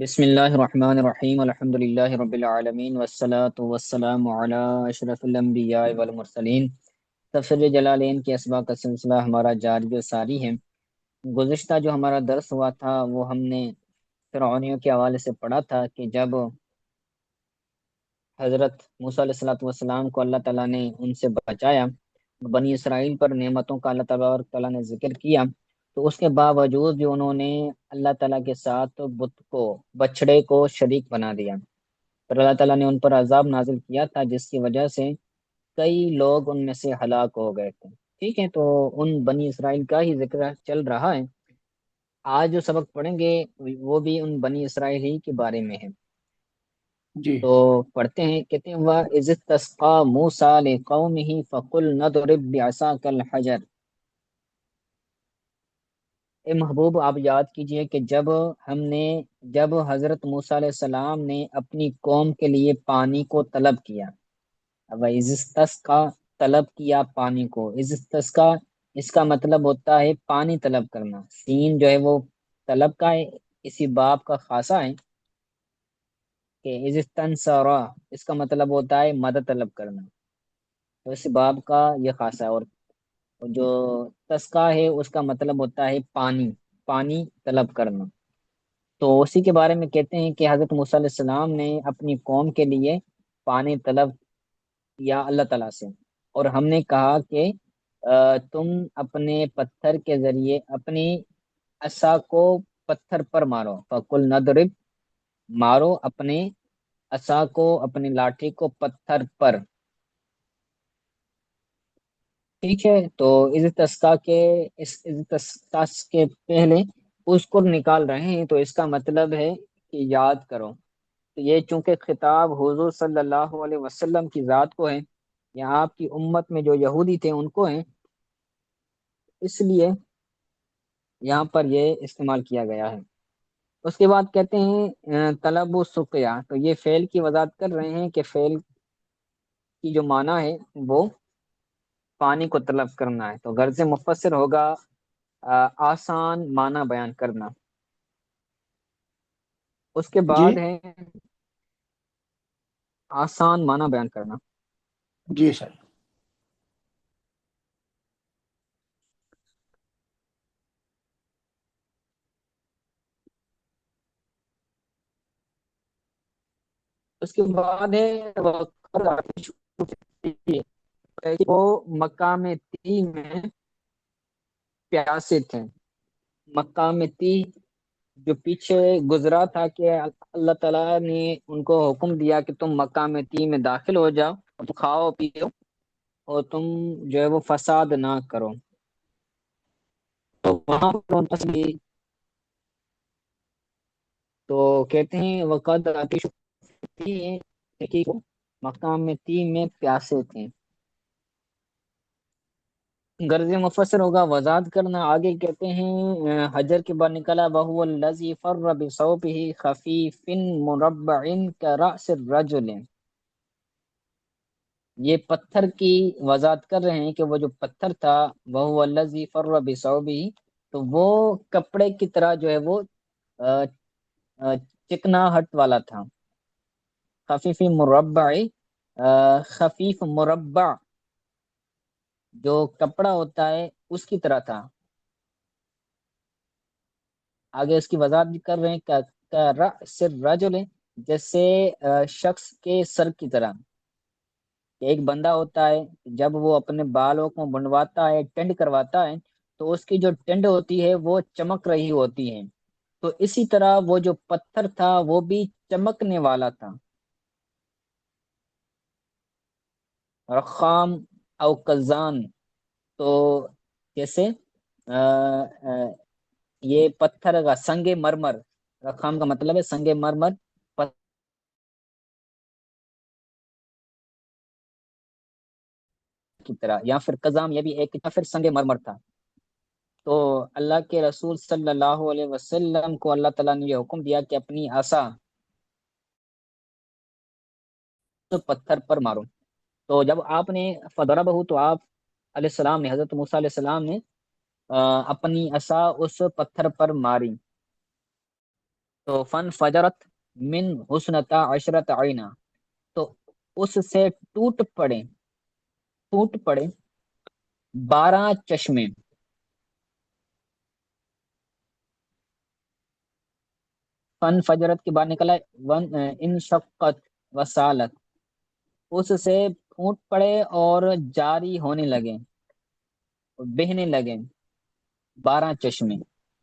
بسم اللہ الرحمن الرحیم الحمد للہ رب العالمین والصلاة والسلام علی اشرف الانبیاء والمرسلین۔ تفسیر جلالین کے اسباق کا سلسلہ ہمارا جاری و ساری ہے۔ گزشتہ جو ہمارا درس ہوا تھا وہ ہم نے فرعونیوں کے حوالے سے پڑھا تھا کہ جب حضرت موسیٰ علیہ الصلوۃ والسلام کو اللہ تعالیٰ نے ان سے بچایا، بنی اسرائیل پر نعمتوں کا اللہ تعالیٰ نے ذکر کیا، تو اس کے باوجود بھی انہوں نے اللہ تعالیٰ کے ساتھ بت کو، بچڑے کو شریک بنا دیا، پھر اللہ تعالیٰ نے ان پر عذاب نازل کیا تھا جس کی وجہ سے کئی لوگ ان میں سے ہلاک ہو گئے تھے۔ ٹھیک ہے، تو ان بنی اسرائیل کا ہی ذکر چل رہا ہے۔ آج جو سبق پڑھیں گے وہ بھی ان بنی اسرائیل ہی کے بارے میں ہے۔ جی تو پڑھتے ہیں، کہتے ہیں وَإِذِ اسْتَسْقَىٰ مُوسَىٰ لِقَوْمِهِ فَقُلْنَا اضْرِب بِّعَصَاكَ الْحَجَرَ۔ اے محبوب، آپ یاد کیجئے کہ جب حضرت موسیٰ علیہ السلام نے اپنی قوم کے لیے پانی کو طلب کیا، وَإِذِ اسْتَسْقَىٰ طلب کیا پانی کو، اِذِ اسْتَسْقَىٰ اس کا مطلب ہوتا ہے پانی طلب کرنا، سین جو ہے وہ طلب کا ہے، اسی باب کا خاصہ ہے کہ اِذِ اسْتَنصَرَ اس کا مطلب ہوتا ہے مدد طلب کرنا، تو اس باب کا یہ خاصہ ہے۔ اور جو تسقہ ہے اس کا مطلب ہوتا ہے پانی، پانی طلب کرنا۔ تو اسی کے بارے میں کہتے ہیں کہ حضرت موسیٰ علیہ السلام نے اپنی قوم کے لیے پانی طلب کیا اللہ تعالیٰ سے، اور ہم نے کہا کہ تم اپنے پتھر کے ذریعے اپنی عصا کو پتھر پر مارو، فَقُلْ نَضْرِب مارو اپنے عصا کو، اپنی لاٹھی کو پتھر پر۔ ٹھیک ہے، تو اس کے پہلے اذکر نکال رہے ہیں، تو اس کا مطلب ہے کہ یاد کرو۔ تو یہ چونکہ خطاب حضور صلی اللہ علیہ وسلم کی ذات کو ہے، یا آپ کی امت میں جو یہودی تھے ان کو ہیں، اس لیے یہاں پر یہ استعمال کیا گیا ہے۔ اس کے بعد کہتے ہیں طلب و سقیا، تو یہ فعل کی وضاحت کر رہے ہیں کہ فعل کی جو معنی ہے وہ پانی کو طلب کرنا ہے، تو غرض مفسر ہوگا آسان معنی بیان کرنا۔ اس کے جی بعد ہے آسان معنی بیان کرنا۔ جی سر اس کے بعد ہے وہ مقام تی میں پیاسے تھے۔ مقام تی جو پیچھے گزرا تھا کہ اللہ تعالیٰ نے ان کو حکم دیا کہ تم مقام تی میں داخل ہو جاؤ، تم کھاؤ پیو اور تم جو ہے وہ فساد نہ کرو، تو وہاں پر ان پر تو کہتے ہیں وقد آتش مقام تی میں پیاسے تھے۔ غرض مفسر ہوگا وضاحت کرنا۔ آگے کہتے ہیں حجر کے بعد نکلا وهو الذی فر بصوبه خفیف مربع كرأس الرجل، یہ پتھر کی وضاحت کر رہے ہیں کہ وہ جو پتھر تھا وهو الذی فر بصوبه، تو وہ کپڑے کی طرح جو ہے وہ چکناہٹ والا تھا۔ خفیف مربع، خفیف مربع جو کپڑا ہوتا ہے اس کی طرح تھا۔ آگے اس کی وضاحت بھی کر رہے ہیں کہ رأس الرجل جیسے شخص کے سر کی طرح، کہ ایک بندہ ہوتا ہے جب وہ اپنے بالوں کو بنواتا ہے، ٹینڈ کرواتا ہے، تو اس کی جو ٹینڈ ہوتی ہے وہ چمک رہی ہوتی ہے، تو اسی طرح وہ جو پتھر تھا وہ بھی چمکنے والا تھا۔ رخام او کزان، تو جیسے یہ پتھر کا سنگ مرمر، رخام کا مطلب ہے سنگ مرمر کی طرح، یا پھر قزام یہ بھی ایک، یا پھر سنگ مرمر تھا۔ تو اللہ کے رسول صلی اللہ علیہ وسلم کو اللہ تعالیٰ نے یہ حکم دیا کہ اپنی عصا پتھر پر مارو، تو جب آپ نے فضربہ، تو آپ علیہ السلام نے، حضرت موسیٰ علیہ السلام نے اپنی عصا اس پتھر پر ماری، تو فن فجرت من حسنتا عشرت عینا، تو اس سے ٹوٹ پڑے 12 چشمے. فن فجرت کے بعد نکلا ہے ان شقت وسالت، اس سے پھوٹ پڑے اور جاری ہونے لگے، بہنے لگے 12 چشمے.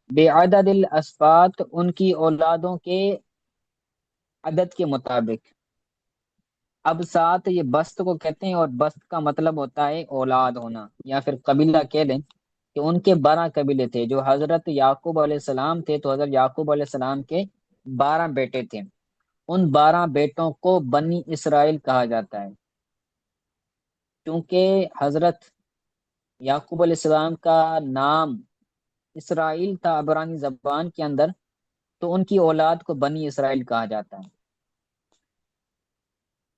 بے عدد الاسبات، ان کی اولادوں کے عدد کے مطابق. اب ساتھ یہ بست کو کہتے ہیں، اور بست کا مطلب ہوتا ہے اولاد ہونا، یا پھر قبیلہ کہہ لیں کہ ان کے 12 قبیلے تھے. جو حضرت یعقوب علیہ السلام تھے تو حضرت یعقوب علیہ السلام کے 12 بیٹے تھے. ان 12 بیٹوں کو بنی اسرائیل کہا جاتا ہے، کیونکہ حضرت یعقوب علیہ السلام کا نام اسرائیل تھا عبرانی زبان کے اندر، تو ان کی اولاد کو بنی اسرائیل کہا جاتا ہے.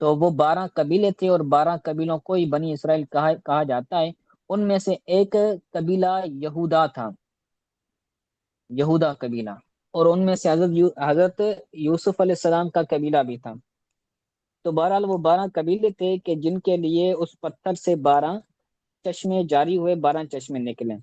تو وہ 12 قبیلے تھے، اور 12 قبیلوں کو ہی بنی اسرائیل کہا جاتا ہے. ان میں سے ایک قبیلہ یہودا تھا، یہودا قبیلہ. اور ان میں سے حضرت یوسف علیہ السلام کا قبیلہ بھی تھا. تو بہرحال وہ 12 قبیلے تھے کہ جن کے لیے اس پتھر سے 12 چشمے جاری ہوئے، 12 چشمے نکلے.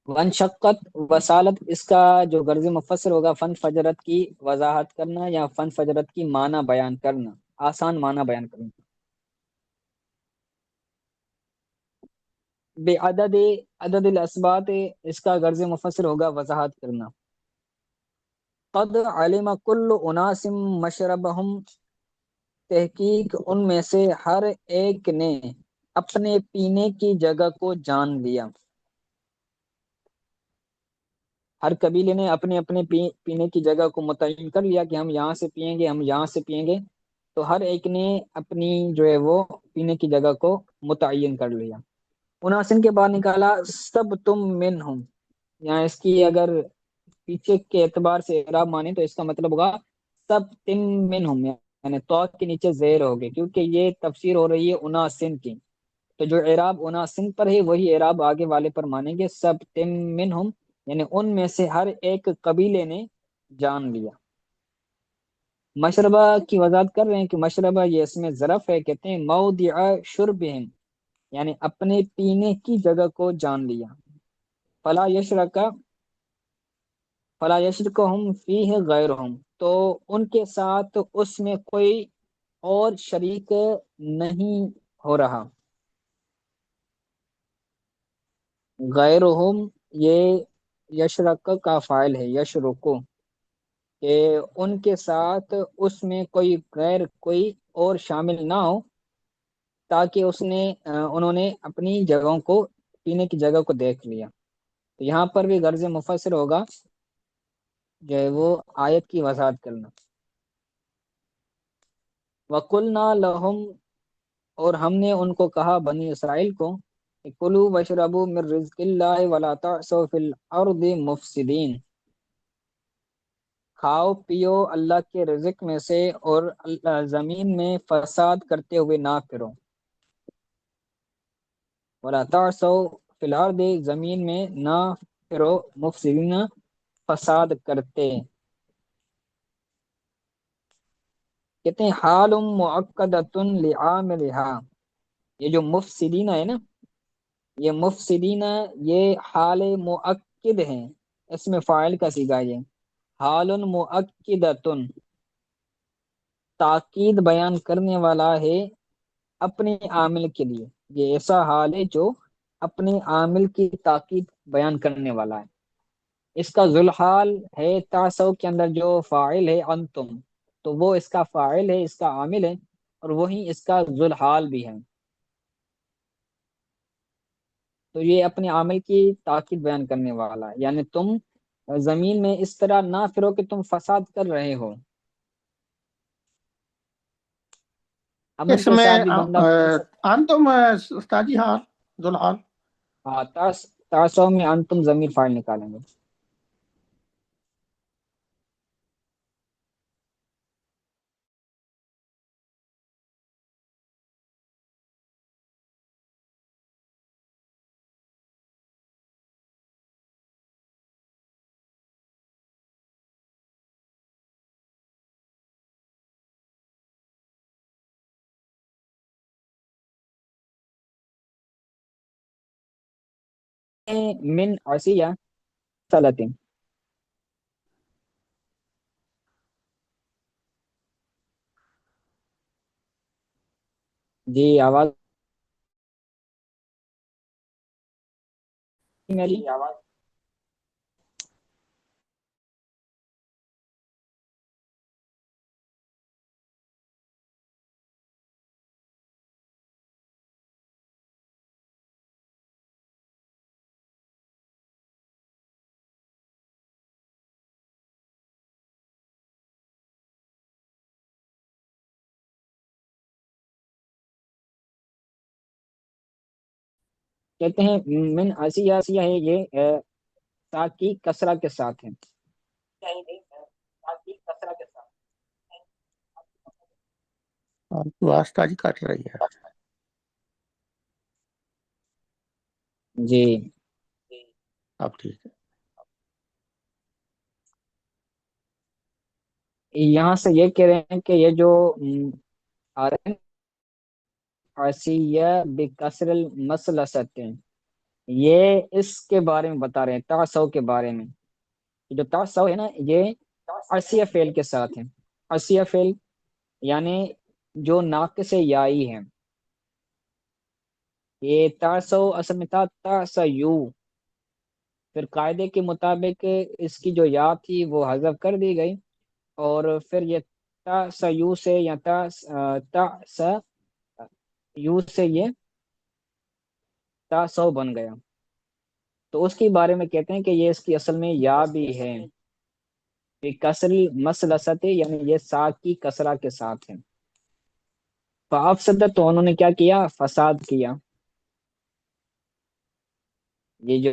ون شقت وسالت، اس کا جو غرض مفسر ہوگا فن فجرت کی وضاحت کرنا، یا فن فجرت کی معنی بیان کرنا، آسان معنی بیان کرنا. بے عدد الاسبات، اس کا غرض مفسر ہوگا وضاحت کرنا. قد علم کل اناس مشربہم، تحقیق ان میں سے ہر ایک نے اپنے پینے کی جگہ کو جان لیا. ہر قبیلے نے اپنے اپنے پینے کی جگہ کو متعین کر لیا کہ ہم یہاں سے پئیں گے، ہم یہاں سے پئیں گے. تو ہر ایک نے اپنی جو ہے وہ پینے کی جگہ کو متعین کر لیا. اناسن کے بعد نکالا سب تم من ہوں. یہاں اس کی اگر پیچھے کے اعتبار سے اعراب مانے تو اس کا مطلب ہوگا سب تم من ہوں، یعنی تو کے نیچے زیر ہوگی، کیونکہ یہ تفسیر ہو رہی ہے اناسن کی. تو جو اعراب اناسن پر ہے وہی اعراب آگے والے پر مانیں گے، سب تم من ہوں، یعنی ان میں سے ہر ایک قبیلے نے جان لیا. مشربہ کی وضاحت کر رہے ہیں کہ مشربہ یہ اس میں ظرف ہے، کہتے ہیں موضع شربہم، یعنی اپنے پینے کی جگہ کو جان لیا. فلا یشرک فلا یشرکہم فیہ غیرہم، تو ان کے ساتھ اس میں کوئی اور شریک نہیں ہو رہا. غیرہم یہ یشرک کا فاعل ہے، یشرکو، کہ ان کے ساتھ اس میں کوئی اور شامل نہ ہو، تاکہ انہوں نے اپنی جگہوں کو، پینے کی جگہ کو دیکھ لیا. تو یہاں پر بھی غرض مفسر ہوگا جو ہے وہ آیت کی وضاحت کرنا. وَقُلْنَا لَهُمْ، اور ہم نے ان کو کہا بنی اسرائیل کو، کُلُوا وَاشْرَبُوا مِن رِزْقِ اللَّهِ وَلَا تَعْثَوْا فِي الْأَرْضِ مُفْسِدِينَ، کھاؤ پیو اللہ کے رزق میں سے، اور زمین میں فساد کرتے ہوئے نہ پھرو. وَلَا تَعْثَوْا فِي الْأَرْضِ، زمین میں نہ پھرو، مفسدین، فساد کرتے. کہتے ہیں حال مؤکدۃ لعاملھا، یہ جو مفسدین ہے نا، یہ مفسدین یہ حال مؤکد ہیں، اس میں فاعل کا صیغہ یہ حال مؤکدۃ، تاکید بیان کرنے والا ہے اپنے عامل کے لیے. یہ ایسا حال ہے جو اپنے عامل کی تاکید بیان کرنے والا ہے. اس کا ذوالحال ہے تعصو کے اندر جو فاعل ہے انتم، تو وہ اس کا فاعل ہے، اس کا عامل ہے، اور وہی اس کا ذوالحال بھی ہے. تو یہ اپنے عامل کی تاکید بیان کرنے والا ہے، یعنی تم زمین میں اس طرح نہ پھرو کہ تم فساد کر رہے ہو. امر اس کے میں ساتھ بھی بندہ پڑھ سکتا. انتم استاد جی، حال ذوالحال. ہاں، تعصو میں انتم ضمیر فاعل نکالیں گے. من عصیہ سلطن. جی آواز میری. کہتے ہیں من عصیہ ہے یہ تا کی کسرہ کے ساتھ ہے. آپ کی آواز تاجی کٹ رہی ہے. جی اب ٹھیک ہے. یہاں سے یہ کہہ رہے ہیں کہ یہ جو آ رہے ہیں عصیہ بکسر المثلثت، یہ اس کے بارے میں بتا رہے ہیں، تعصو کے بارے میں. جو تعصو ہے نا یہ عصیہ فعل کے ساتھ ہے. عصیہ فعل یعنی جو ناقص یائی ہے. یہ تعصو اصل میں تھا تعصیو، پھر قاعدے کے مطابق اس کی جو یا تھی وہ حذف کر دی گئی، اور پھر یہ تعصیو سے یا تعصیو سے یہ تعصو بن گیا. تو اس کے بارے میں کہتے ہیں کہ یہ اس کی اصل میں یا بھی ہے، کسر مسلسط یعنی یہ سا کی کسرہ کے ساتھ ہے. فافسد تو انہوں نے کیا کیا، فساد کیا. یہ جو